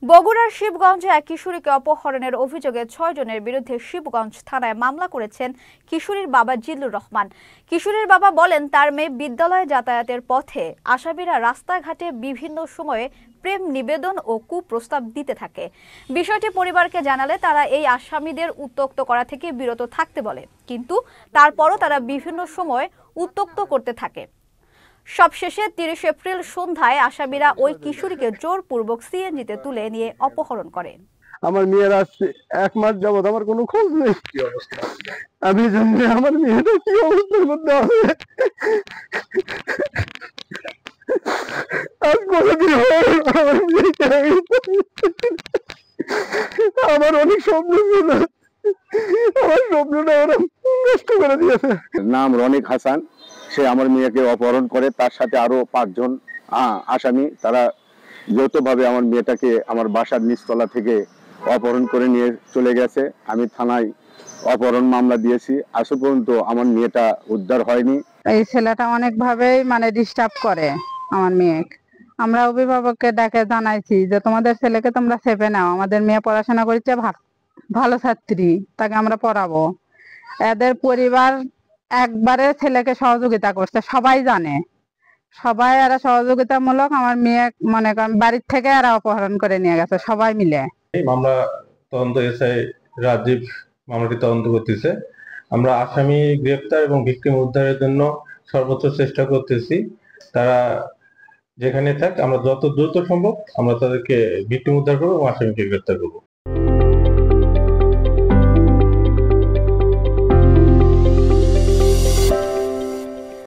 বগুড়ার শিবগঞ্জে এক কিশোরীকে অপহরণের অভিযোগে ৬ জনের বিরুদ্ধে শিবগঞ্জ থানায় মামলা করেছেন কিশোরীর বাবা জিল্লুর রহমান। কিশোরীর বাবা বলেন, তার মেয়ে বিদ্যালয়ে যাতায়াতের পথে আসামিরা রাস্তাঘাটে বিভিন্ন সময়ে প্রেম নিবেদন ও কুপ্রস্তাব দিতে থাকে। বিষয়টি পরিবারকে জানালে তারা এই আসামিদের উত্ত্যক্ত করা থেকে বিরত থাকতে বলে, কিন্তু তারপরও তারা বিভিন্ন সময় উত্ত্যক্ত করতে থাকে। সবশেষে ৩০ এপ্রিল সন্ধ্যায় আসামিরা ওই কিশোরীকে জোরপূর্বক সিএনজিতে তুলে নিয়ে অপহরণ করে। আমার মেয়ের আসছে ১ মাস যাবত আমার কোনো খোঁজ নেই। আমি জানি আমার মেয়েটা কি অবস্থার মধ্যে আছে। আজ কতদিন আমার অনেক স্বপ্ন ছিল, আমার স্বপ্নটা ওরা নষ্ট করে দিয়েছে। নাম রনিক হাসান, সে আমার মেয়েকে অপহরণ করে, তার সাথে আরো ৫ জন আসামি, তারা যৌথভাবে আমার মেয়েটাকে আমার বাসার নিচতলা থেকে অপহরণ করে নিয়ে চলে গেছে। আমি থানায় অপহরণ মামলা দিয়েছি, আজ পর্যন্ত আমার মেয়েটা উদ্ধার হয়নি। এই ছেলেটা অনেকভাবেই ডিস্টার্ব করে আমার মেয়েকে। আমরা অভিভাবককে ডাকে জানাইছি যে তোমাদের ছেলেকে তোমরা সেভে নাও, আমাদের মেয়ে পড়াশোনা করছে, ভালো ছাত্রী, তাকে আমরা পড়াবো। এদের পরিবার একবারে ছেলেকে সহযোগিতা করছে, সবাই জানে, সবাই এরা সহযোগিতামূলক। আমার মেয়ে মনে করেন বাড়ির থেকে এরা অপহরণ করে নিয়ে গেছে সবাই মিলে। এই মামলা তদন্ত এসআই রাজীব মামলাটি তদন্ত করতেছে। আমরা আসামি গ্রেফতার এবং ভিকটিম উদ্ধারের জন্য সর্বোচ্চ চেষ্টা করতেছি। তারা যেখানে থাক আমরা যত দ্রুত সম্ভব আমরা তাদেরকে ভিকটিম উদ্ধার করবো এবং আসামিকে গ্রেফতার করবো।